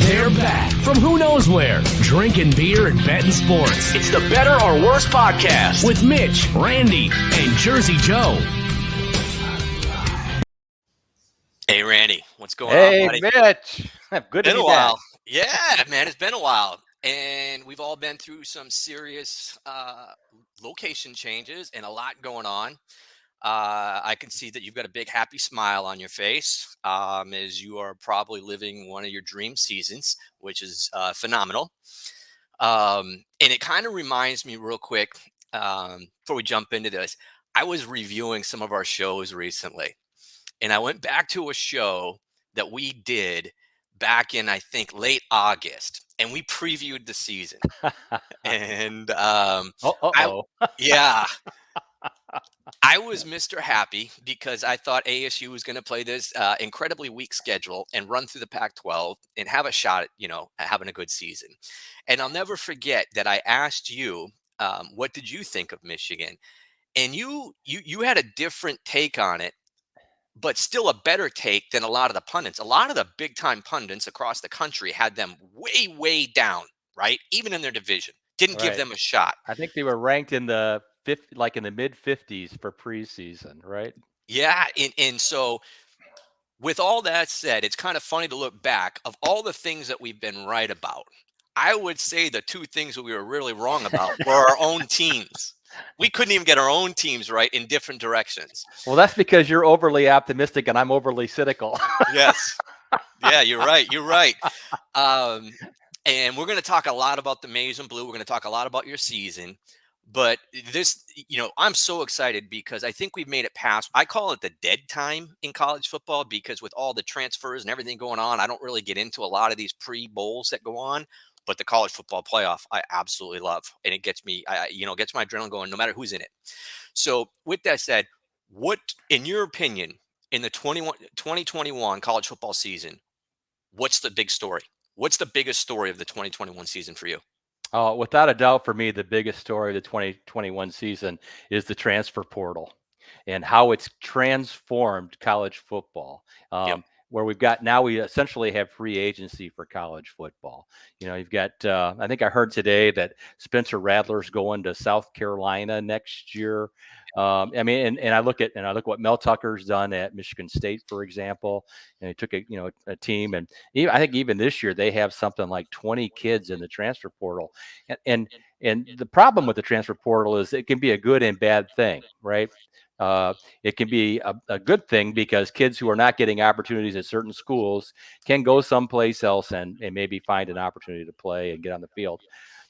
They're back from who knows where, drinking beer and betting sports. It's the Better or Worse podcast with Mitch, Randy, and Jersey Joe. Hey, Randy, what's going on, Hey, buddy? Mitch. Good to Been be a while. back. Yeah, man, it's been a while. And we've all been through some serious location changes and a lot going on. I can see that you've got a big happy smile on your face as you are probably living one of your dream seasons, which is phenomenal. And it kind of reminds me real quick before we jump into this. I was reviewing some of our shows recently, and I went back to a show that we did back in, I think, late August, and we previewed the season. And yeah. I was Mr. Happy because I thought ASU was going to play this incredibly weak schedule and run through the Pac-12 and have a shot at, having a good season. And I'll never forget that I asked you, what did you think of Michigan? And you had a different take on it, but still a better take than a lot of the pundits. A lot of the big-time pundits across the country had them way, way down, right? Even in their division. Didn't give them a shot. I think they were ranked in the mid-50s for preseason, right? Yeah, and so with all that said, it's kind of funny to look back of all the things that we've been right about. I would say the two things that we were really wrong about were our own teams. We couldn't even get our own teams right in different directions. Well, that's because you're overly optimistic and I'm overly cynical. Yes. Yeah, you're right. You're right. And we're going to talk a lot about the Maize and Blue. We're going to talk a lot about your season. But this, I'm so excited because I think we've made it past. I call it the dead time in college football because with all the transfers and everything going on, I don't really get into a lot of these pre-bowls that go on. But the college football playoff, I absolutely love, and it gets me, gets my adrenaline going, no matter who's in it. So, with that said, what, in your opinion, in the 2021 college football season, what's the big story? What's the biggest story of the 2021 season for you? Without a doubt, for me, the biggest story of the 2021 season is the transfer portal and how it's transformed college football. Yep. Where we essentially have free agency for college football. You've got, I think I heard today that Spencer Rattler's going to South Carolina next year. And I look what Mel Tucker's done at Michigan State, for example, and he took a team, and I think even this year they have something like 20 kids in the transfer portal, and the problem with the transfer portal is it can be a good and bad thing, right? It can be a good thing because kids who are not getting opportunities at certain schools can go someplace else and maybe find an opportunity to play and get on the field.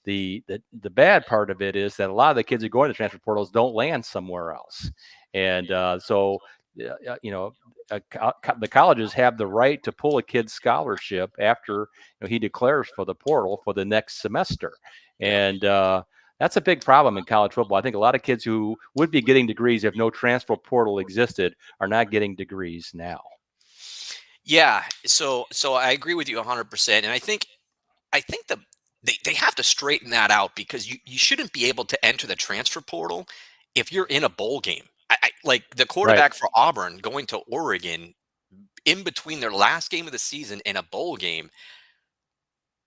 The bad part of it is that a lot of the kids who go into transfer portals don't land somewhere else. And the colleges have the right to pull a kid's scholarship after he declares for the portal for the next semester. And that's a big problem in college football. I think a lot of kids who would be getting degrees if no transfer portal existed are not getting degrees now. Yeah, so I agree with you 100%, and I think they have to straighten that out because you shouldn't be able to enter the transfer portal if you're in a bowl game. I like the quarterback for Auburn going to Oregon in between their last game of the season and a bowl game.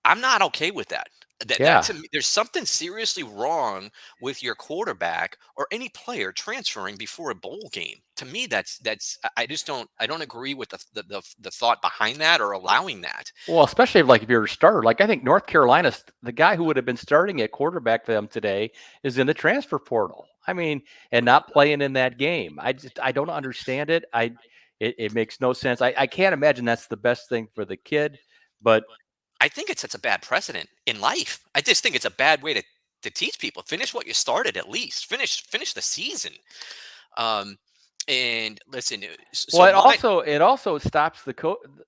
I'm not okay with that. That to me, there's something seriously wrong with your quarterback or any player transferring before a bowl game. To me, I don't agree with the thought behind that or allowing that. Well, especially if you're a starter. I think North Carolina, the guy who would have been starting at quarterback for them today is in the transfer portal. And not playing in that game. I don't understand it. It makes no sense. I can't imagine that's the best thing for the kid, but I think it sets a bad precedent in life. I just think it's a bad way to teach people. Finish what you started at least. Finish the season. And listen. So it also stops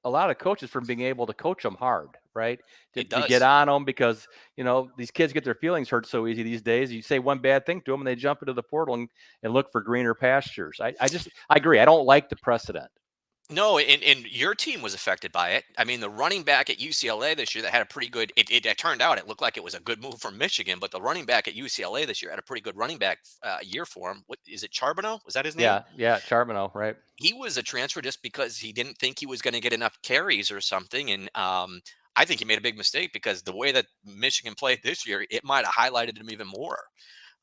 a lot of coaches from being able to coach them hard, right? To get on them because these kids get their feelings hurt so easy these days. You say one bad thing to them and they jump into the portal and look for greener pastures. I agree. I don't like the precedent. No, and your team was affected by it. The running back at UCLA this year that had a pretty good. It turned out it looked like it was a good move from Michigan, but the running back at UCLA this year had a pretty good running back year for him. What is it? Charbonneau? Was that his name? Yeah, Charbonneau, right? He was a transfer just because he didn't think he was going to get enough carries or something, and I think he made a big mistake because the way that Michigan played this year, it might have highlighted him even more.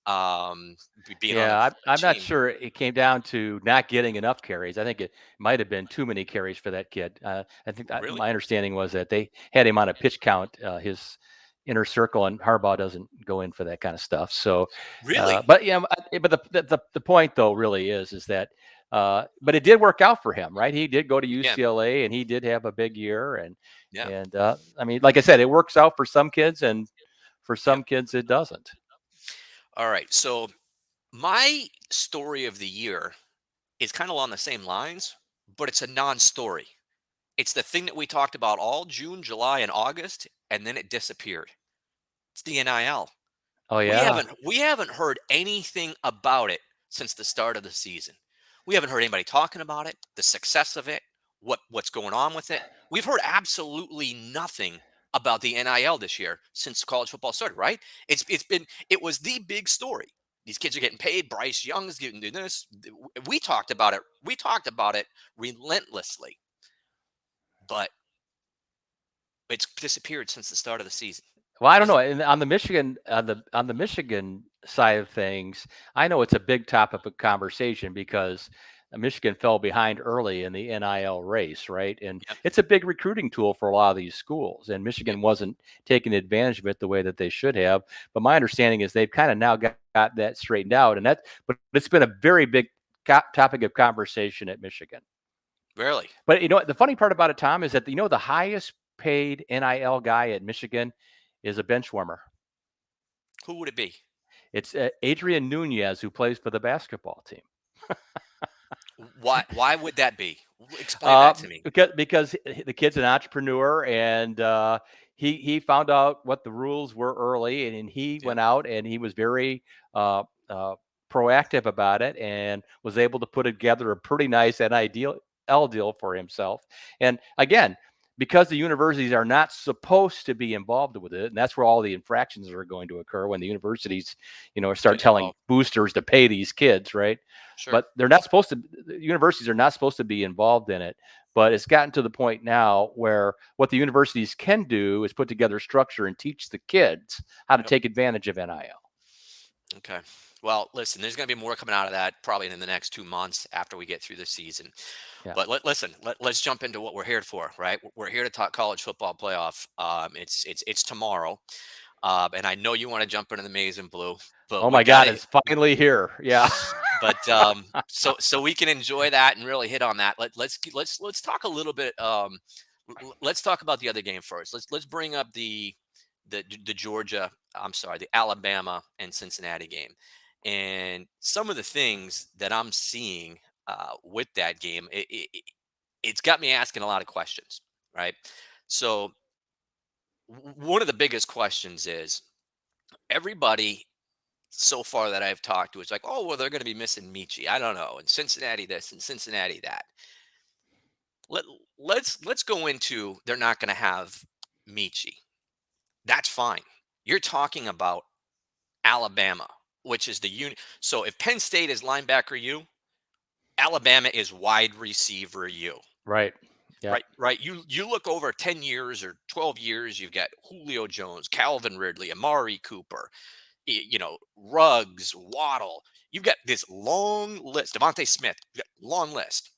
Being on a Yeah, I'm not team, sure it came down to not getting enough carries. I think it might have been too many carries for that kid. I think really, my understanding was that they had him on a pitch count, his inner circle, and Harbaugh doesn't go in for that kind of stuff. So, really, but yeah, but the point though really is that, but it did work out for him, right? He did go to again, UCLA and he did have a big year, yeah, I mean, like I said, it works out for some kids, and for yep. some kids it doesn't. All right, so my story of the year is kind of along the same lines, but it's a non-story. It's the thing that we talked about all June, July, and August, and then it disappeared. It's the NIL. Oh We yeah. haven't heard anything about it since the start of the season. We haven't heard anybody talking about it, the success of it, what's going on with it. We've heard absolutely nothing about the NIL this year since college football started, right? It was the big story. These kids are getting paid. Bryce Young's getting doing this. We talked about it. We talked about it relentlessly, but it's disappeared since the start of the season. Well, I don't Is know. And on the Michigan side of things, I know it's a big topic of conversation because Michigan fell behind early in the NIL race, right? And Yep, it's a big recruiting tool for a lot of these schools, and yep, Michigan wasn't taking advantage of it the way that they should have. But my understanding is they've kind of now got that straightened out, but it's been a very big topic of conversation at Michigan. really. But the funny part about it, Tom, is that the highest paid NIL guy at Michigan is a bench warmer. Who would it be? It's Adrian Nunez, who plays for the basketball team. Why would that be? Explain that to me. Because the kid's an entrepreneur, and he found out what the rules were early, and he Yep, went out and he was very uh, proactive about it, and was able to put together a pretty nice NIL deal for himself. And again, because the universities are not supposed to be involved with it, and that's where all the infractions are going to occur when the universities, start get telling involved. boosters to pay these kids, right? Sure. But they're not supposed to. The universities are not supposed to be involved in it. But it's gotten to the point now where what the universities can do is put together structure and teach the kids how to Yep. take advantage of NIL. Okay. Well, listen, there's going to be more coming out of that probably in the next 2 months after we get through the season. Yeah. But let's jump into what we're here for, right? We're here to talk college football playoff. It's tomorrow, and I know you want to jump into the maize and blue, but Oh we my got God, to. it's finally here. Yeah. But so we can enjoy that and really hit on that. Let's talk a little bit. Let's talk about the other game first. Let's bring up the Georgia. I'm sorry, the Alabama and Cincinnati game, and some of the things that I'm seeing with that game. It's got me asking a lot of questions, right? So one of the biggest questions is everybody so far that I've talked to is like, oh, well, they're going to be missing Michi. I don't know. And Cincinnati this and Cincinnati that. Let, let's go into they're not going to have Michi. That's fine. You're talking about Alabama, which is the unit. So if Penn State is linebacker you, Alabama is wide receiver you. Right. Yeah. Right. You look over 10 years or 12 years, you've got Julio Jones, Calvin Ridley, Amari Cooper, Ruggs, Waddle. You've got this long list. Devontae Smith, long list.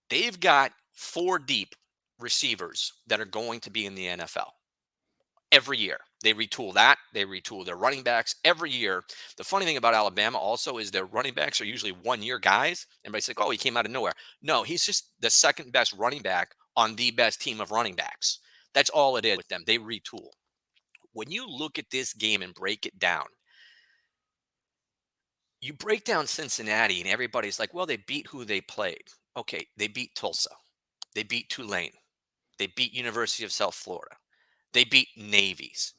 They've got 4 deep receivers that are going to be in the NFL every year. They retool that. They retool their running backs every year. The funny thing about Alabama also is their running backs are usually 1 year guys. Everybody's like, oh, he came out of nowhere. No, he's just the second best running back on the best team of running backs. That's all it is with them. They retool. When you look at this game and break it down, you break down Cincinnati and everybody's like, well, they beat who they played. Okay, they beat Tulsa. They beat Tulane. They beat University of South Florida. They beat Navies.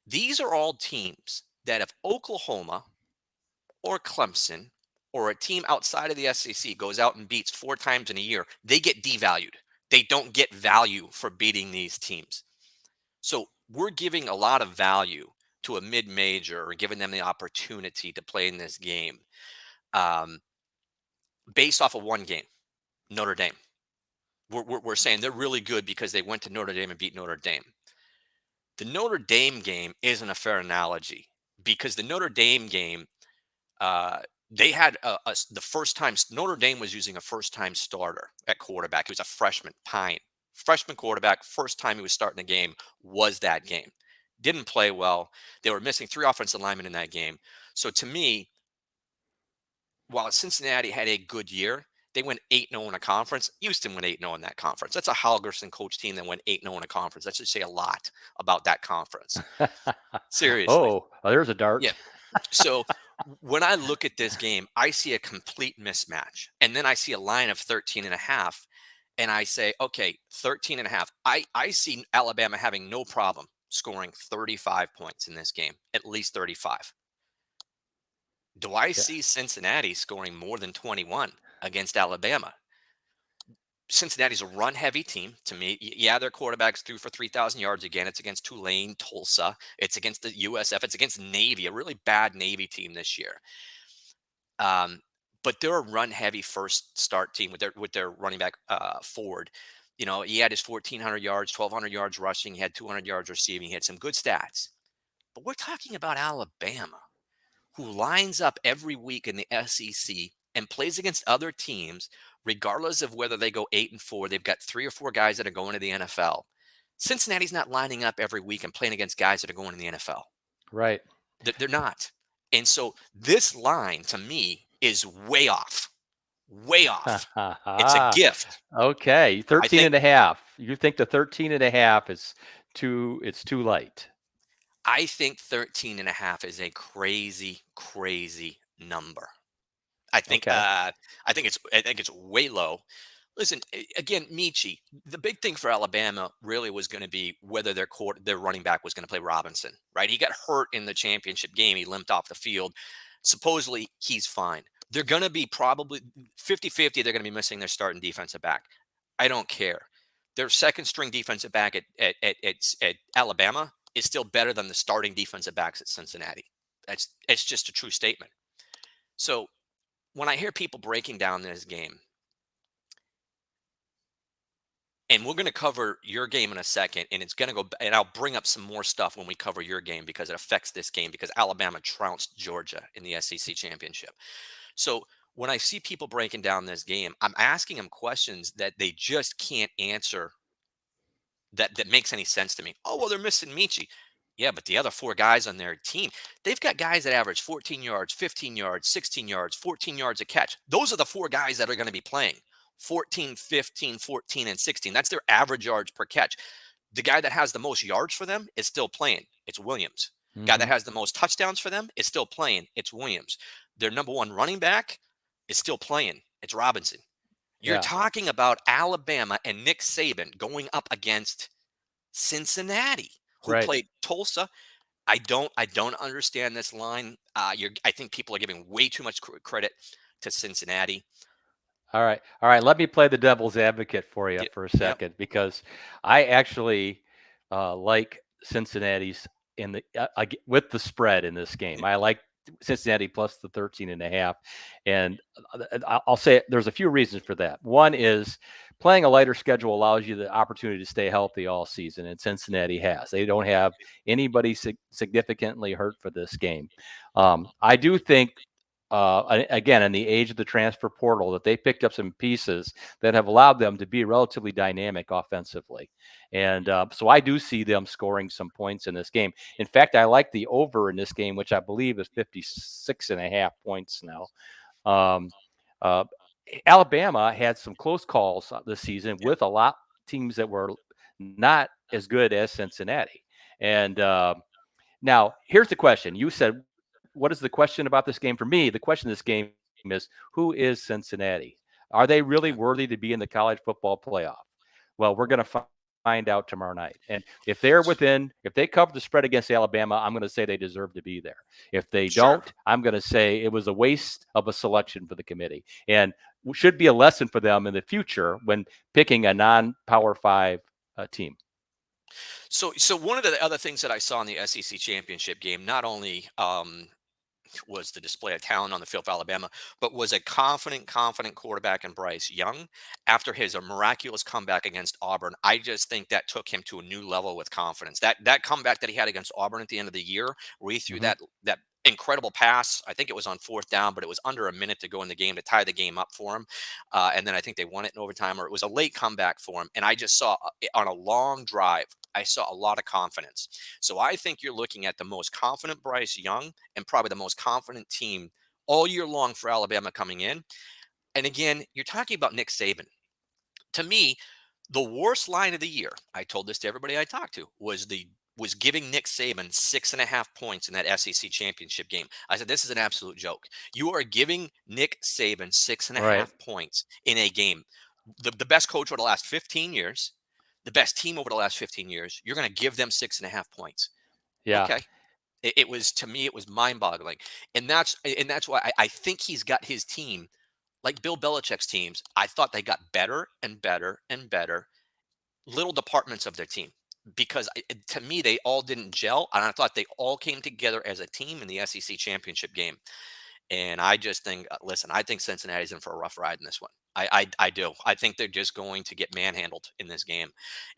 These are all teams that if Oklahoma or Clemson or a team outside of the SEC goes out and beats 4 times in a year, they get devalued. They don't get value for beating these teams. So we're giving a lot of value to a mid-major or giving them the opportunity to play in this game um, based off of one game, Notre Dame. We're saying they're really good because they went to Notre Dame and beat Notre Dame. The Notre Dame game isn't a fair analogy because the Notre Dame game, uh, they had the first time Notre Dame was using a first time starter at quarterback. He was a freshman, freshman quarterback. First time he was starting a game was that game. Didn't play well. They were missing 3 offensive linemen in that game. So to me, while Cincinnati had a good year, they went 8-0 in a conference. Houston went 8-0 in that conference. That's a Halgerson coach team that went 8-0 in a conference. That should say a lot about that conference. Seriously. There's a dart. Yeah. So when I look at this game, I see a complete mismatch. And then I see a line of 13.5. And I say, okay, 13.5. I see Alabama having no problem scoring 35 points in this game, at least 35. Do I see Cincinnati scoring more than 21 against Alabama? Cincinnati's a run-heavy team to me. Yeah, their quarterbacks threw for 3,000 yards again. It's against Tulane, Tulsa. It's against the USF. It's against Navy, a really bad Navy team this year. But they're a run-heavy first start team with their running back Ford. You know, he had his 1,400 yards, 1,200 yards rushing. He had 200 yards receiving. He had some good stats. But we're talking about Alabama, who lines up every week in the SEC and plays against other teams, regardless of whether they go 8-4. They've got 3 or 4 guys that are going to the NFL. Cincinnati's not lining up every week and playing against guys that are going to the NFL. Right. They're not. And so this line to me is way off. Way off. It's a gift. Okay. 13.5. You think the 13.5 is it's too light. I think 13.5 is a crazy, crazy number. I think it's way low. Listen, again, Michi, the big thing for Alabama really was going to be whether their running back was going to play Robinson, right? He got hurt in the championship game. He limped off the field. Supposedly, he's fine. They're going to be probably 50-50. They're going to be missing their starting defensive back. I don't care. Their second string defensive back at Alabama is still better than the starting defensive backs at Cincinnati. It's just a true statement. So when I hear people breaking down this game, and we're going to cover your game in a second, and it's going to go, and I'll bring up some more stuff when we cover your game because it affects this game because Alabama trounced Georgia in the SEC championship. So when I see people breaking down this game, I'm asking them questions that they just can't answer that makes any sense to me. Oh, well, they're missing Michi. Yeah, but the other 4 guys on their team, they've got guys that average 14 yards, 15 yards, 16 yards, 14 yards a catch. Those are the 4 guys that are going to be playing 14, 15, 14, and 16. That's their average yards per catch. The guy that has the most yards for them is still playing. It's Williams. Mm-hmm. Guy that has the most touchdowns for them is still playing. It's Williams. Their number 1 running back is still playing. It's Robinson. You're talking about Alabama and Nick Saban going up against Cincinnati, who played Tulsa. I don't understand this line. I think people are giving way too much credit to Cincinnati. All right. Let me play the devil's advocate for you for a second because I actually like Cincinnati's with the spread in this game. I like Cincinnati plus the 13.5. And I'll say there's a few reasons for that. One is playing a lighter schedule allows you the opportunity to stay healthy all season, and Cincinnati has. They don't have anybody significantly hurt for this game. I do think, again, in the age of the transfer portal, that they picked up some pieces that have allowed them to be relatively dynamic offensively. And so I do see them scoring some points in this game. In fact, I like the over in this game, which I believe is 56.5 points now. Alabama had some close calls this season with a lot of teams that were not as good as Cincinnati. And now here's the question. You said, what is the question about this game? For me, the question of this game is, who is Cincinnati? Are they really worthy to be in the college football playoff? Well, we're going to find out tomorrow night. And if they cover the spread against Alabama, I'm going to say they deserve to be there. If they don't, I'm going to say it was a waste of a selection for the committee and should be a lesson for them in the future when picking a non-Power 5 team. So one of the other things that I saw in the SEC championship game, not only was the display of talent on the field for Alabama, but was a confident quarterback in Bryce Young. After his miraculous comeback against Auburn, I just think that took him to a new level with confidence. That comeback that he had against Auburn at the end of the year, where he threw Hmm. that incredible pass. I think it was on fourth down, but it was under a minute to go in the game to tie the game up for him. And then I think they won it in overtime, or it was a late comeback for him. And I just saw on a long drive, I saw a lot of confidence. So I think you're looking at the most confident Bryce Young and probably the most confident team all year long for Alabama coming in. And again, you're talking about Nick Saban. To me, the worst line of the year, I told this to everybody I talked to, was giving Nick Saban 6.5 points in that SEC championship game. I said, this is an absolute joke. You are giving Nick Saban six and a Right. half points in a game. The best coach over the last 15 years, the best team over the last 15 years, you're going to give them 6.5 points. Yeah. Okay. It was, to me, it was mind boggling. And that's why I think he's got his team like Bill Belichick's teams. I thought they got better and better and better little departments of their team because to me they all didn't gel, and I thought they all came together as a team in the SEC championship game. And I just think, listen, I think Cincinnati's in for a rough ride in this one. I do. I think they're just going to get manhandled in this game.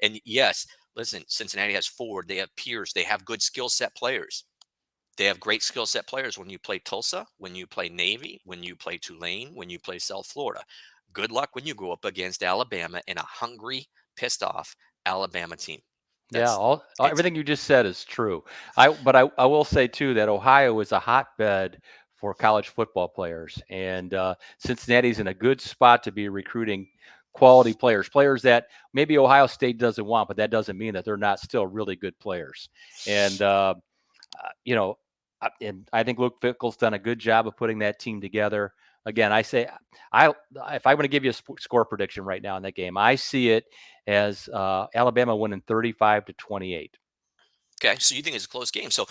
And yes, listen, Cincinnati has Ford, they have Pierce, they have good skill set players. They have great skill set players when you play Tulsa, when you play Navy, when you play Tulane, when you play South Florida. Good luck when you go up against Alabama and a hungry, pissed off Alabama team. Yeah, That's all it's everything you just said is true. But I will say too that Ohio is a hotbed for college football players, and Cincinnati's in a good spot to be recruiting quality players, players that maybe Ohio State doesn't want, but that doesn't mean that they're not still really good players. And you know, and I think Luke Fickle's done a good job of putting that team together. Again, I say, I if I'm going to give you a score prediction right now in that game, I see it as Alabama winning 35-28. okay. So you think it's a close game. So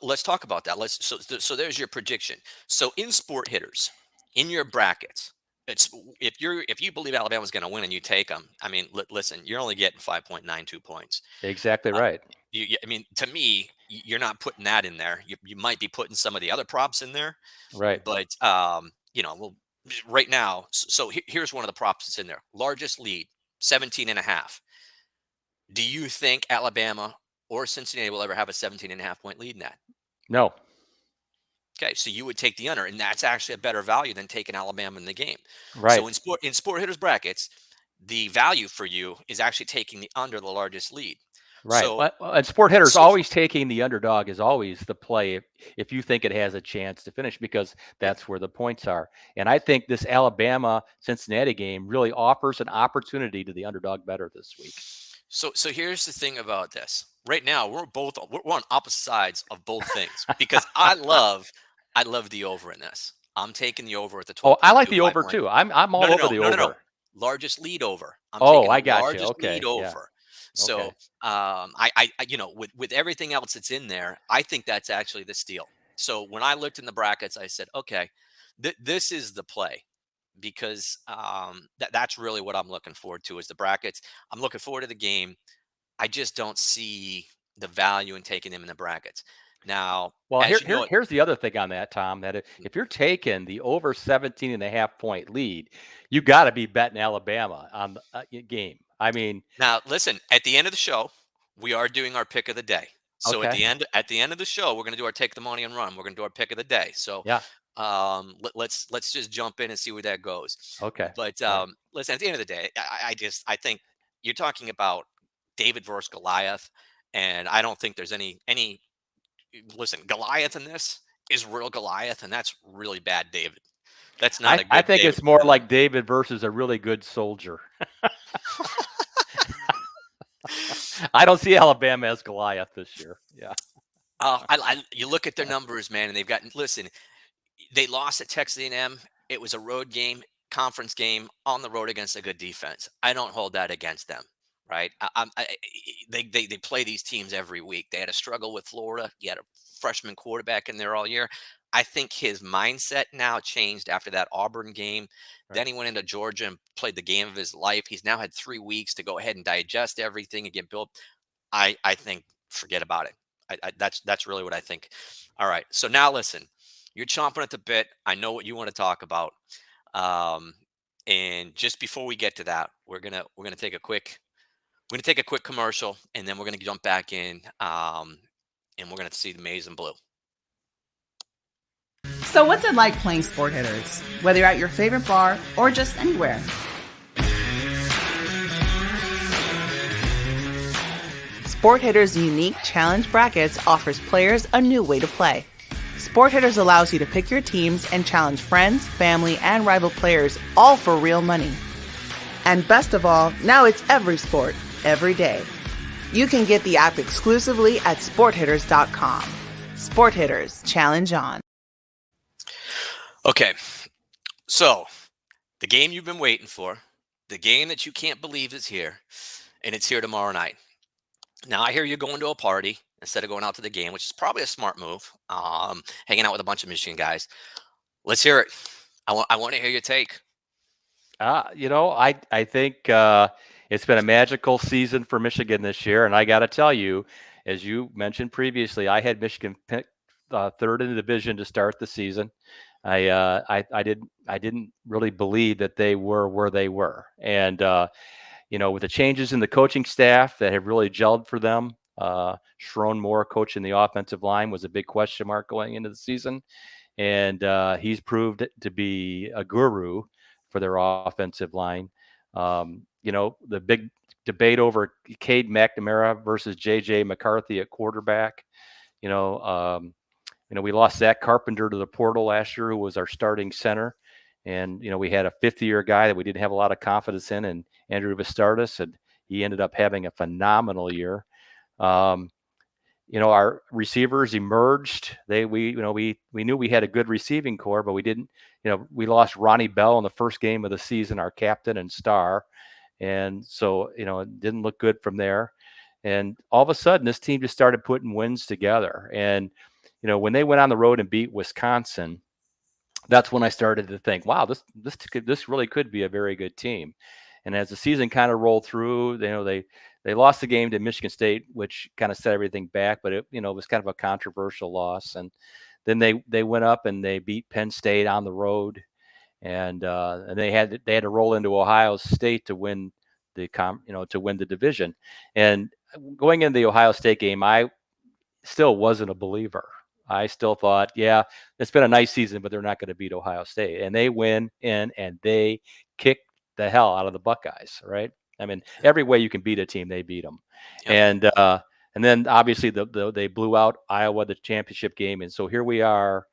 let's talk about that. So there's your prediction. So in sport hitters, in your brackets, it's if you believe Alabama's going to win and you take them, I mean, listen, you're only getting 5.92 points. Exactly Uh, right. I mean, to me, you're not putting that in there. You might be putting some of the other props in there, Right. but well, right now, so here's one of the props that's in there. Largest lead, 17 and a half. Do you think Alabama or Cincinnati will ever have a 17.5 point lead in that? No. Okay, so you would take the under, and that's actually a better value than taking Alabama in the game. So Right. in sport hitters brackets, the value for you is actually taking the under the largest lead. Right. So Well, and sport hitters so always taking the underdog is always the play if you think it has a chance to finish because yeah. that's where the points are. And I think this Alabama Cincinnati game really offers an opportunity to the underdog better this week. So here's the thing about this. Right now, we're on opposite sides of both things because I love the over in this. I'm taking the over at the Oh, I like 12.25 the over point. too. I'm No, all no, over no, the no, no, no. over. Largest lead over. I'm Oh, taking I the got you. largest lead Okay. Yeah. over. So, Okay. with everything else that's in there, I think that's actually the steal. So when I looked in the brackets, I said, okay, this is the play because that's really what I'm looking forward to is the brackets. I'm looking forward to the game. I just don't see the value in taking them in the brackets. Now, Well, as you know, here's the other thing on that, Tom, that if you're taking the over 17.5 point lead, you got to be betting Alabama on the game. I mean, now listen, at the end of the show, we are doing our pick of the day. So at okay. the end of the show, we're going to do our take the money and run. We're going to do our pick of the day. So Yeah. let's just jump in and see where that goes. Okay. But All right. listen, at the end of the day, I think you're talking about David versus Goliath, and I don't think there's any listen, Goliath in this is real Goliath, and that's really bad David. That's not a I good think David it's more we're like running. David versus a really good soldier. I don't see Alabama as Goliath this year. Yeah. You look at their numbers, man, and they've gotten. Listen, they lost at Texas A&M. It was a road game, conference game on the road against a good defense. I don't hold that against them, right? They play these teams every week. They had a struggle with Florida. You had a freshman quarterback in there all year. I think his mindset now changed after that Auburn game. Right. Then he went into Georgia and played the game of his life. He's now had 3 weeks to go ahead and digest everything and get built. I think forget about it. That's really what I think. All right. So now listen, you're chomping at the bit. I know what you want to talk about. Um, and just before we get to that, we're gonna take a quick commercial, and then we're gonna jump back in. And we're gonna see the maize and blue. So what's it like playing Sport Hitters? Whether you're at your favorite bar or just anywhere. Sport Hitters' unique challenge brackets offers players a new way to play. Sport Hitters allows you to pick your teams and challenge friends, family, and rival players, all for real money. And best of all, now it's every sport, every day. You can get the app exclusively at sporthitters.com. Sport Hitters, challenge on. Okay, so the game you've been waiting for, the game that you can't believe is here, and it's here tomorrow night. Now I hear you're going to a party instead of going out to the game, which is probably a smart move. Hanging out with a bunch of Michigan guys. Let's hear it. I want to hear your take. I think it's been a magical season for Michigan this year, and I got to tell you, as you mentioned previously, I had Michigan picked third in the division to start the season. I didn't really believe that they were where they were, and with the changes in the coaching staff that have really gelled for them, Sharon Moore coaching the offensive line was a big question mark going into the season, and he's proved to be a guru for their offensive line. The big debate over Cade McNamara versus J.J. McCarthy at quarterback. We lost Zach Carpenter to the portal last year, who was our starting center. And, we had a fifth-year guy that we didn't have a lot of confidence in, and Andrew Vistardis, and he ended up having a phenomenal year. Our receivers emerged. We knew we had a good receiving core, but we didn't. We lost Ronnie Bell in the first game of the season, our captain and star, and so it didn't look good from there. And all of a sudden, this team just started putting wins together. And when they went on the road and beat Wisconsin, that's when I started to think, wow, this really could be a very good team. And as the season kind of rolled through, they lost the game to Michigan State, which kind of set everything back, but it was kind of a controversial loss. And then they went up and they beat Penn State on the road, and they had to roll into Ohio State to win the division. And going into the Ohio State game, I still wasn't a believer. I still thought, yeah, it's been a nice season, but they're not going to beat Ohio State. And they win in, and they kick the hell out of the Buckeyes, right? I mean, every way you can beat a team, they beat them. Yep. And then obviously they blew out Iowa, the championship game. And so here we are,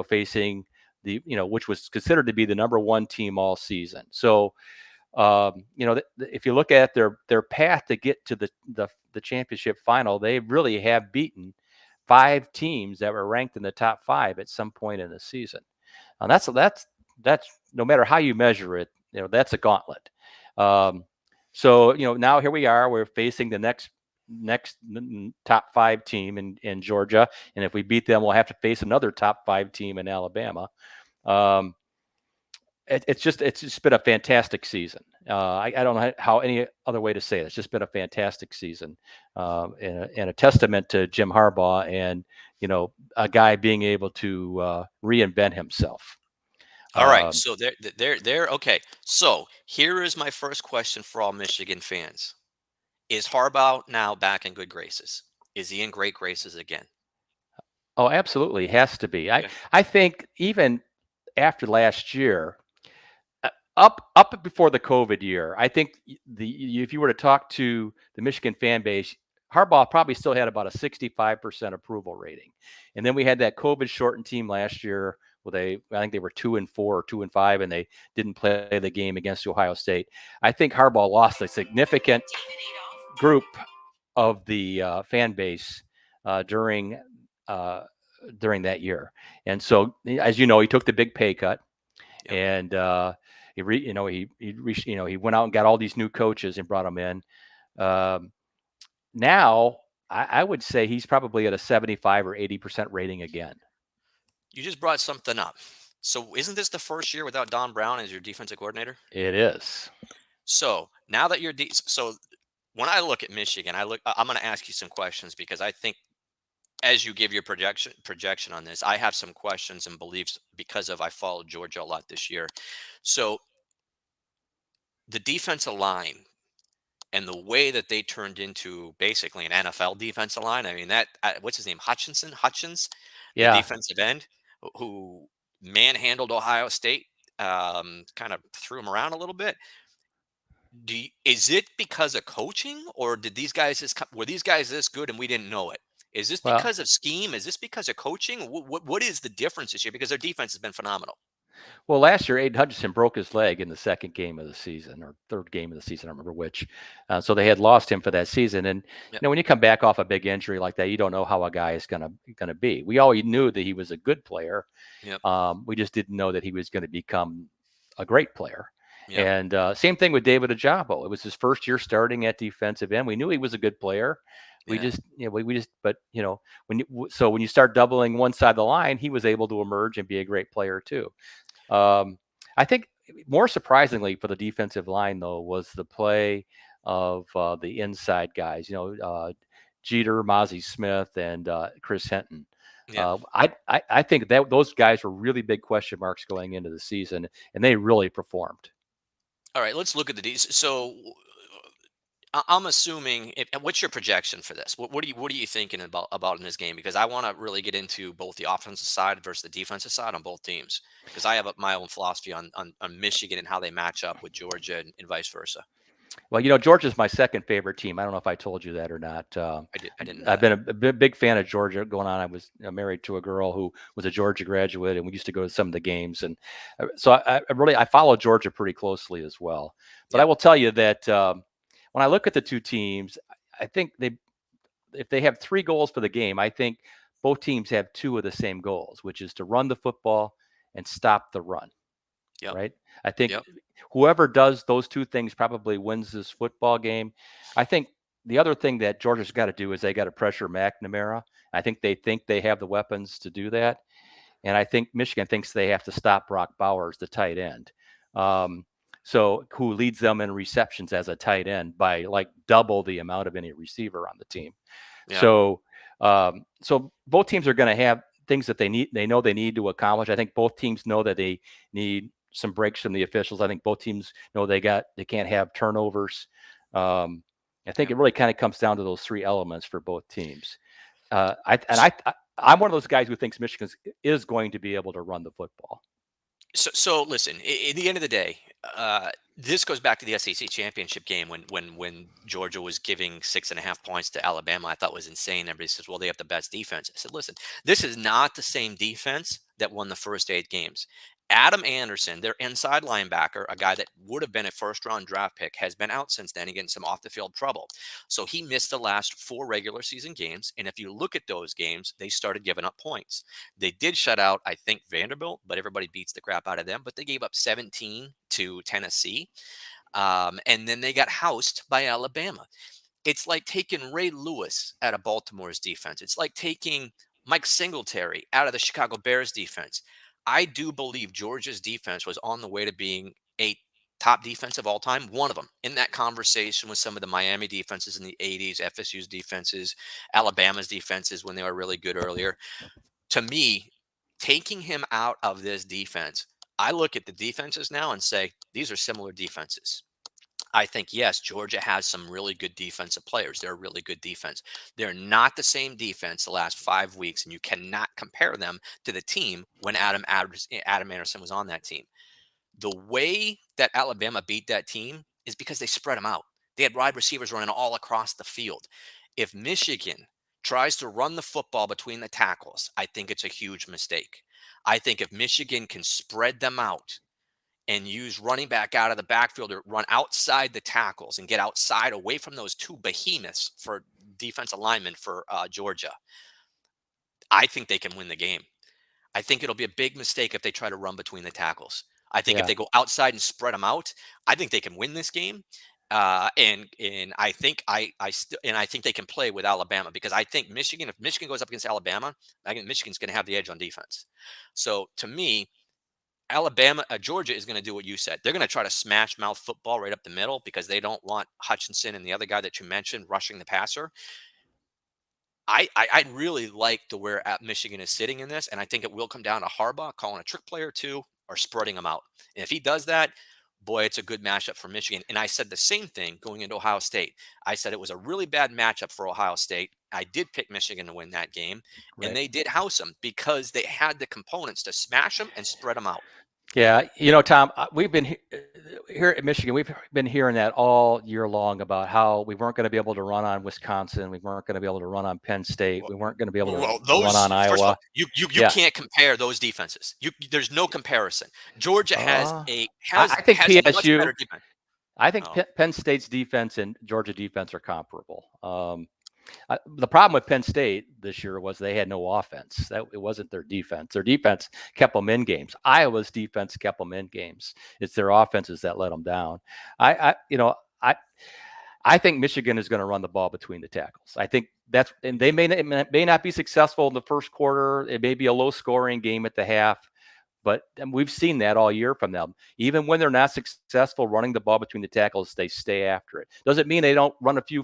facing which was considered to be the number one team all season. So, if you look at their path to get to the championship final, they really have beaten 5 teams that were ranked in the top 5 at some point in the season. And that's no matter how you measure it, that's a gauntlet. So now here we are. We're facing the next top 5 team in Georgia, and if we beat them, we'll have to face another top 5 team in Alabama. It's just been a fantastic season. I don't know how any other way to say it. It's just been a fantastic season, and a testament to Jim Harbaugh and a guy being able to reinvent himself. All right, so they're okay. So here is my first question for all Michigan fans: is Harbaugh now back in good graces? Is he in great graces again? Oh, absolutely, has to be. Okay. I think even after last year. Up before the COVID year, I think if you were to talk to the Michigan fan base, Harbaugh probably still had about a 65% approval rating. And then we had that COVID shortened team last year where I think they were 2-4 or 2-5, and they didn't play the game against Ohio State. I think Harbaugh lost a significant group of the fan base during that year. And so, as you know, he took the big pay cut. Yep. And he went out and got all these new coaches and brought them in. Now, I would say he's probably at a 75 or 80% rating again. You just brought something up. So isn't this the first year without Don Brown as your defensive coordinator? It is. So now that you're so when I look at Michigan, I'm going to ask you some questions because I think as you give your projection on this, I have some questions and beliefs because I followed Georgia a lot this year. So the defensive line and the way that they turned into basically an NFL defensive line. I mean, that what's his name, Hutchins, the Yeah. defensive end who manhandled Ohio State, kind of threw him around a little bit. Is it because of coaching, or did these guys were these guys this good and we didn't know it? Is this Well, because of scheme? Is this because of coaching? What is the difference this year? Because their defense has been phenomenal. Well, last year, Aiden Hutchinson broke his leg in the second game of the season or third game of the season. I don't remember which. So they had lost him for that season. And Yep. when you come back off a big injury like that, you don't know how a guy is gonna be. We always knew that he was a good player. Yep. We just didn't know that he was going to become a great player. Yep. And same thing with David Ajabo. It was his first year starting at defensive end. We knew he was a good player. We Yeah. just, but when you start doubling one side of the line, he was able to emerge and be a great player too. I think more surprisingly for the defensive line, though, was the play of the inside guys. Jeter, Mozzie Smith, and Chris Hinton. Yeah. I think that those guys were really big question marks going into the season, and they really performed. All right. Let's look at so I'm assuming. What's your projection for this? What are you thinking about in this game? Because I want to really get into both the offensive side versus the defensive side on both teams. Because I have my own philosophy on Michigan and how they match up with Georgia and vice versa. Well, Georgia's my second favorite team. I don't know if I told you that or not. I didn't know I've that. been a big fan of Georgia going on. I was married to a girl who was a Georgia graduate, and we used to go to some of the games. And so I follow Georgia pretty closely as well. But I Yep. will tell you that when I look at the two teams, I think if they have three goals for the game, I think both teams have two of the same goals, which is to run the football and stop the run. Yep. Right? I think Yep. whoever does those two things probably wins this football game. I think the other thing that Georgia's got to do is they got to pressure McNamara. I think they have the weapons to do that. And I think Michigan thinks they have to stop Brock Bowers, the tight end. So who leads them in receptions as a tight end by like double the amount of any receiver on the team. Yeah. So both teams are going to have things that they know they need to accomplish. I think both teams know that they need some breaks from the officials. I think both teams know they can't have turnovers. I think it really kind of comes down to those three elements for both teams. I'm one of those guys who thinks Michigan is going to be able to run the football. So listen, at the end of the day, this goes back to the SEC championship game when Georgia was giving 6.5 points to Alabama. I thought was insane. Everybody says, well, they have the best defense. I said, listen, this is not the same defense that won the first 8 games. Adam Anderson, their inside linebacker, a guy that would have been a first-round draft pick, has been out since then and getting some off-the-field trouble. So he missed the last 4 regular season games. And if you look at those games, they started giving up points. They did shut out, I think, Vanderbilt, but everybody beats the crap out of them. But they gave up 17 to Tennessee. And then they got housed by Alabama. It's like taking Ray Lewis out of Baltimore's defense. It's like taking Mike Singletary out of the Chicago Bears defense. I do believe Georgia's defense was on the way to being a top defense of all time, one of them in that conversation with some of the Miami defenses in the 80s, FSU's defenses, Alabama's defenses when they were really good earlier. To me, taking him out of this defense, I look at the defenses now and say, these are similar defenses. I think, yes, Georgia has some really good defensive players. They're a really good defense. They're not the same defense the last 5 weeks, and you cannot compare them to the team when Adam Anderson was on that team. The way that Alabama beat that team is because they spread them out. They had wide receivers running all across the field. If Michigan tries to run the football between the tackles, I think it's a huge mistake. I think if Michigan can spread them out and use running back out of the backfield or run outside the tackles and get outside away from those two behemoths for defensive linemen for Georgia, I think they can win the game. I think it'll be a big mistake if they try to run between the tackles. I think if they go outside and spread them out, I think they can win this game. And I think I think they can play with Alabama because I think if Michigan goes up against Alabama, I think Michigan's going to have the edge on defense. So to me, Georgia is going to do what you said. They're going to try to smash mouth football right up the middle because they don't want Hutchinson and the other guy that you mentioned rushing the passer. I really like the where at Michigan is sitting in this, and I think it will come down to Harbaugh calling a trick play or two or spreading them out. And if he does that, boy, it's a good matchup for Michigan. And I said the same thing going into Ohio State. I said it was a really bad matchup for Ohio State. I did pick Michigan to win that game, and Right. they did house them because they had the components to smash them and spread them out. Yeah, Tom, we've been here at Michigan. We've been hearing that all year long about how we weren't going to be able to run on Wisconsin. We weren't going to be able to run on Penn State. We weren't going to be able to Well, run those on first of all, Iowa. you Yeah. can't compare those defenses. There's no comparison. Georgia has a I think much PSU. better defense. I think Oh, Penn State's defense and Georgia defense are comparable. The problem with Penn State this year was they had no offense. That it wasn't their defense. Their defense kept them in games. Iowa's defense kept them in games. It's their offenses that let them down. I think Michigan is going to run the ball between the tackles. I think that's, and they may not be successful in the first quarter. It may be a low scoring game at the half. But we've seen that all year from them. Even when they're not successful running the ball between the tackles, they stay after it. Doesn't mean they don't run a few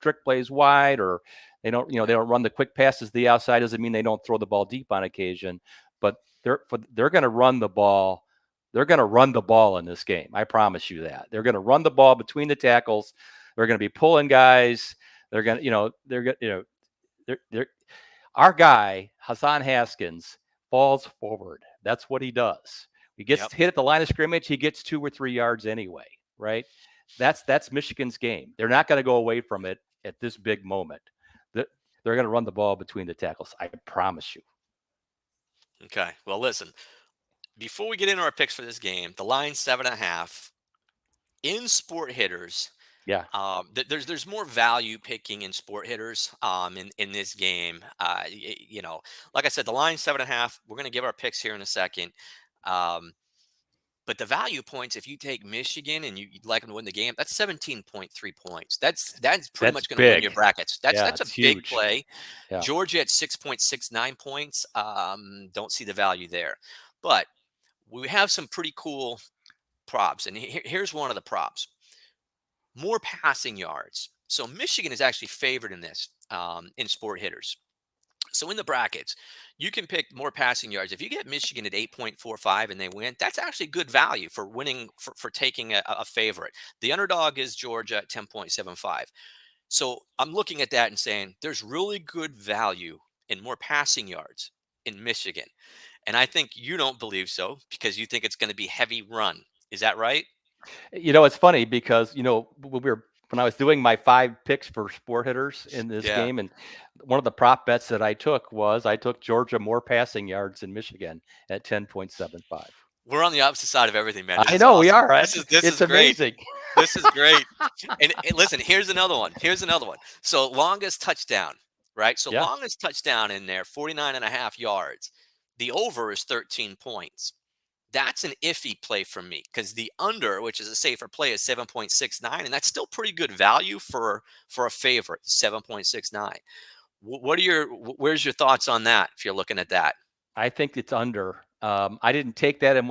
trick plays wide, or they don't run the quick passes to the outside. Doesn't mean they don't throw the ball deep on occasion. But they're going to run the ball. They're going to run the ball in this game. I promise you that. They're going to run the ball between the tackles. They're going to be pulling guys. They're going to, our guy, Hassan Haskins, falls forward. That's what he does. He gets hit at the line of scrimmage. He gets 2 or 3 yards anyway, right? That's Michigan's game. They're not going to go away from it at this big moment. They're going to run the ball between the tackles. I promise you. okay. Well, listen, before we get into our picks for this game, the line 7.5 in sport hitters. Yeah. There's more value picking in sport hitters in this game. Like I said, the line 7.5. We're going to give our picks here in a second. But the value points, if you take Michigan and you'd like them to win the game, that's 17.3 points. That's pretty much going to win your brackets. That's a big huge play. Yeah. Georgia at 6.69 points. Don't see the value there. But we have some pretty cool props. And here's one of the props. More passing yards. So Michigan is actually favored in this in sport hitters. So in the brackets, you can pick more passing yards. If you get Michigan at 8.45 and they win, that's actually good value for winning, for taking a favorite. The underdog is Georgia at 10.75. So I'm looking at that and saying there's really good value in more passing yards in Michigan. And I think you don't believe so because you think it's going to be heavy run. Is that right? It's funny because, when I was doing my 5 picks for sport hitters in this game, and one of the prop bets that I took Georgia more passing yards than Michigan at 10.75. We're on the opposite side of everything, man. I know awesome. we are. This is great. Amazing. This is great. and listen, here's another one. So longest touchdown, right? So longest touchdown in there, 49.5 yards. The over is 13 points. That's an iffy play for me because the under, which is a safer play, is 7.69, and that's still pretty good value for a favorite, 7.69. Where's your thoughts on that if you're looking at that? I think it's under. I didn't take that in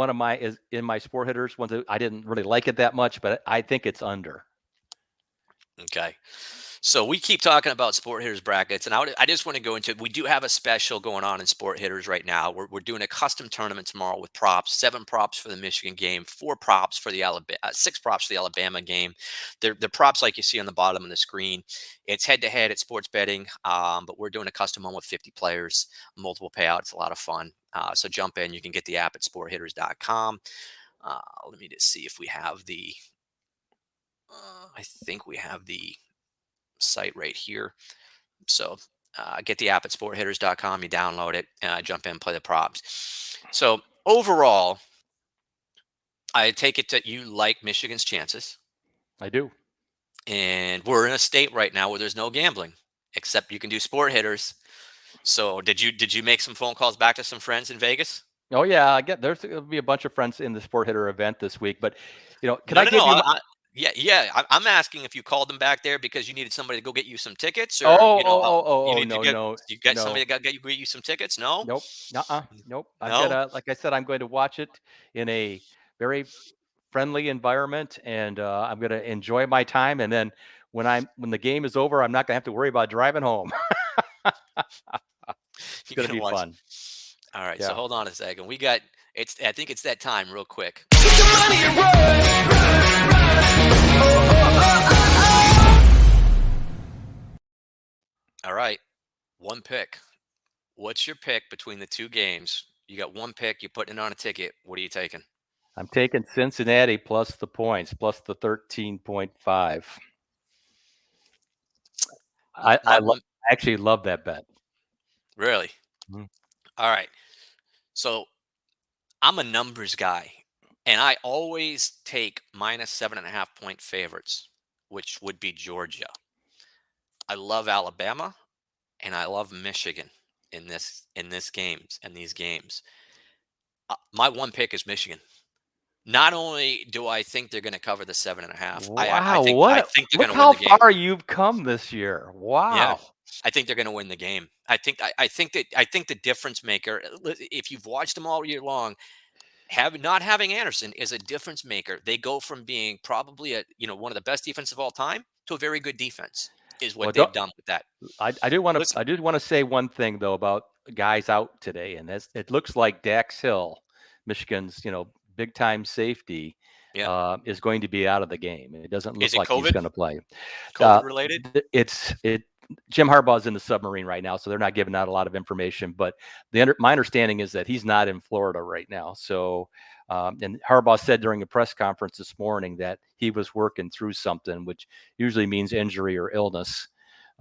in my sport hitters ones. I didn't really like it that much, but I think it's under. Okay. So we keep talking about sport hitters brackets, and I just want to go into, we do have a special going on in sport hitters right now. We're doing a custom tournament tomorrow with props, 7 props for the Michigan game, 4 props for the 6 props for the Alabama game. They're props like you see on the bottom of the screen. It's head-to-head at sports betting, but we're doing a custom one with 50 players, multiple payouts. It's a lot of fun. So jump in. You can get the app at sporthitters.com. Let me just see if we have the, I think we have the site right here. So get the app at sporthitters.com. You download it, jump in, play the props. So overall, I take it that you like Michigan's chances. I do. And we're in a state right now where there's no gambling, except you can do sport hitters. So did you make some phone calls back to some friends in Vegas? Oh yeah, there'll be a bunch of friends in the sport hitter event this week, but I'm asking if you called them back there because you needed somebody to go get you some tickets, or no. You got somebody to get you some tickets? No. Nope. Nope. No? Like I said, I'm going to watch it in a very friendly environment, and I'm going to enjoy my time. And then when the game is over, I'm not going to have to worry about driving home. It's going to be fun. All right, so Yeah. hold on a second. I think it's that time real quick. All right, one pick. What's your pick between the two games? You got one pick. You're putting it on a ticket. What are you taking? I'm taking Cincinnati plus the points, plus the 13.5. I actually love that bet. Really? Mhm. All right. So I'm a numbers guy, and I always take minus 7.5 point favorites, which would be Georgia. I love Alabama and I love Michigan in these games. My one pick is Michigan. Not only do I think they're going to cover the 7.5, Wow, I think they're look going to win how the game. far you've come this year. Yeah, Wow. I think they're going to win the game. I think the difference maker. If you've watched them all year long, not having Anderson is a difference maker. They go from being probably one of the best defense of all time to a very good defense is Well, what they've done with that. I do want Listen, to say one thing though about guys out today, and it looks like Dax Hill, Michigan's big time safety, yeah, is going to be out of the game. It doesn't is look it like he's COVID? going to play. COVID related? It. Jim Harbaugh's in the submarine right now, so they're not giving out a lot of information. But my understanding is that he's not in Florida right now. So, and Harbaugh said during a press conference this morning that he was working through something, which usually means injury or illness.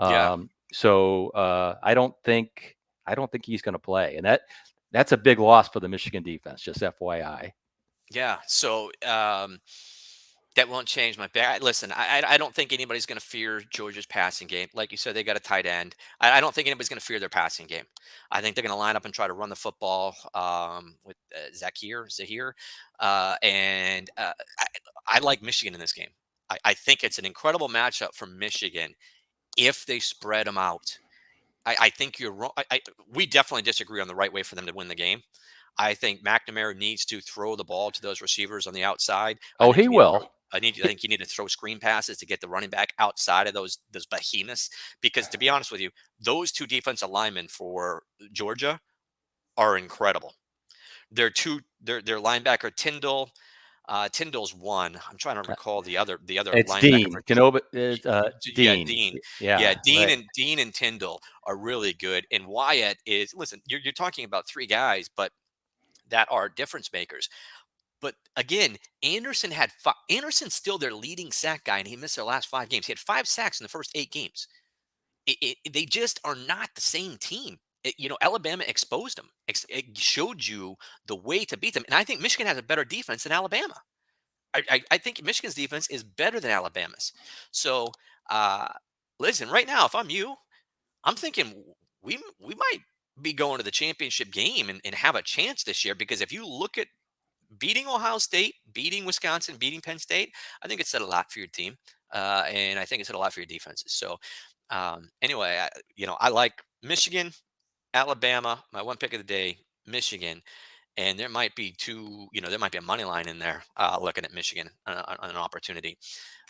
Yeah. I don't think he's going to play, and that's a big loss for the Michigan defense. Just FYI. Yeah. So that won't change my back. Listen, I don't think anybody's going to fear Georgia's passing game. Like you said, they got a tight end. I don't think anybody's going to fear their passing game. I think they're going to line up and try to run the football with Zahir. I like Michigan in this game. I think it's an incredible matchup for Michigan if they spread them out. I think you're wrong. We definitely disagree on the right way for them to win the game. I think McNamara needs to throw the ball to those receivers on the outside. Oh, he will. I think you need to throw screen passes to get the running back outside of those behemoths. Because to be honest with you, those two defensive linemen for Georgia are incredible. Their linebacker Tyndall's one. I'm trying to recall the other It's linebacker Dean. for yeah, Dean. Dean. Yeah, Yeah, right. Dean and Tyndall are really good. And Wyatt is listen, you're talking about three guys, but that are difference makers. But again, Anderson's still their leading sack guy, and he missed their last 5 games. He had 5 sacks in the first 8 games. They just are not the same team. Alabama exposed them. It showed you the way to beat them. And I think Michigan has a better defense than Alabama. I think Michigan's defense is better than Alabama's. So, uh, listen, right now, if I'm you, I'm thinking we might be going to the championship game and have a chance this year because if you look at beating Ohio State, beating Wisconsin, beating Penn State, I think it said a lot for your team, and I think it said a lot for your defenses. So, anyway, I like Michigan, Alabama. My one pick of the day, Michigan. And there might be there might be a money line in there looking at Michigan on an opportunity.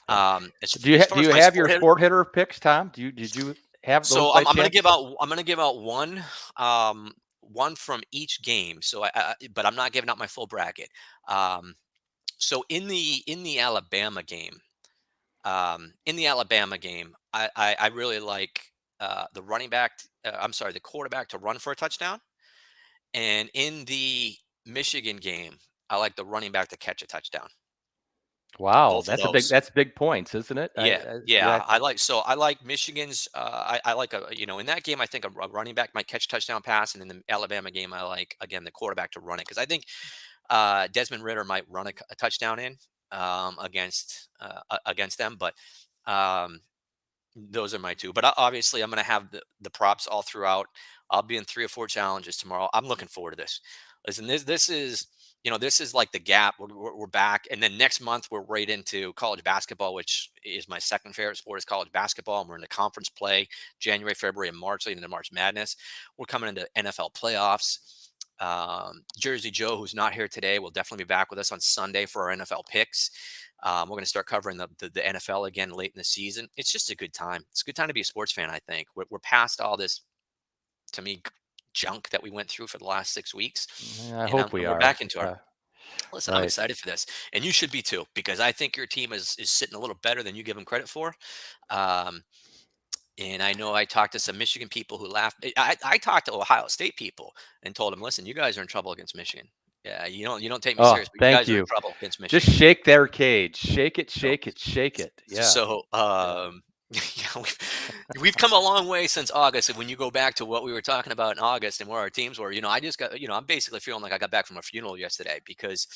Yeah. As, Do you as far as you my have your hitter, sport hitter picks, Tom? Did you have those so by I'm going to chance? give out one from each game. So but I'm not giving out my full bracket. So in the Alabama game, I really like the running back. I'm sorry, the quarterback to run for a touchdown. And in the Michigan game, I like the running back to catch a touchdown. Wow, Both of those. that's big points, isn't it? Yeah, Yeah. yeah. I like Michigan's. I like in that game. I think a running back might catch a touchdown pass, and in the Alabama game, I like again the quarterback to run it because I think Desmond Ritter might run a touchdown in against them, but um, those are my two. But obviously, I'm going to have the props all throughout. I'll be in 3 or 4 challenges tomorrow. I'm looking forward to this. Listen, this is this is like the gap. We're back, and then next month we're right into college basketball, which is my second favorite sport is college basketball. And we're in the conference play January, February, and March, leading into March Madness. We're coming into NFL playoffs. Jersey Joe, who's not here today, will definitely be back with us on Sunday for our NFL picks. We're going to start covering the NFL again late in the season. It's just a good time. It's a good time to be a sports fan, I think. We're past all this to me, junk that we went through for the last 6 weeks. I And, hope we we're are. back into our listen, I'm Right. excited for this. And you should be too, because I think your team is sitting a little better than you give them credit for. Um, and I know I talked to some Michigan people who laughed. I talked to Ohio State people and told them, listen, you guys are in trouble against Michigan. Yeah, you don't take me Oh, serious, but you thank guys are in you. trouble against Just Michigan. shake their cage. Shake it, So, shake it, shake it. Yeah. so Yeah. yeah, we've come a long way since August. And when you go back to what we were talking about in August and where our teams were, I just got, I'm basically feeling like I got back from a funeral yesterday because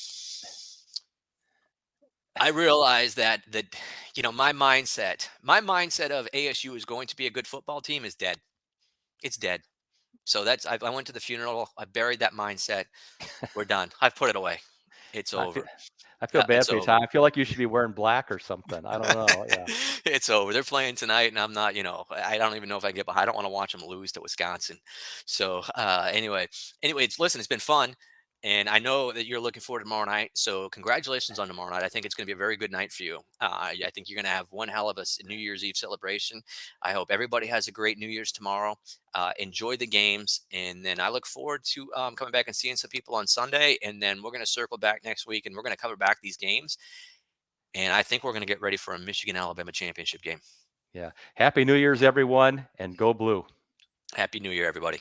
I realized that my mindset of ASU is going to be a good football team is dead. It's dead. So I went to the funeral. I buried that mindset. We're done. I've put it away. It's I feel over. I feel bad It's for you, over. Tom. I feel like you should be wearing black or something. I don't know. Yeah. It's over. They're playing tonight, and I'm not. I don't even know if I can get behind. I don't want to watch them lose to Wisconsin. So listen, it's been fun, and I know that you're looking forward to tomorrow night. So congratulations on tomorrow night. I think it's going to be a very good night for you. I think you're going to have one hell of a New Year's Eve celebration. I hope everybody has a great New Year's tomorrow. Enjoy the games, and then I look forward to coming back and seeing some people on Sunday, and then we're going to circle back next week, and we're going to cover back these games. And I think we're going to get ready for a Michigan-Alabama championship game. Yeah. Happy New Year's, everyone, and go blue. Happy New Year, everybody.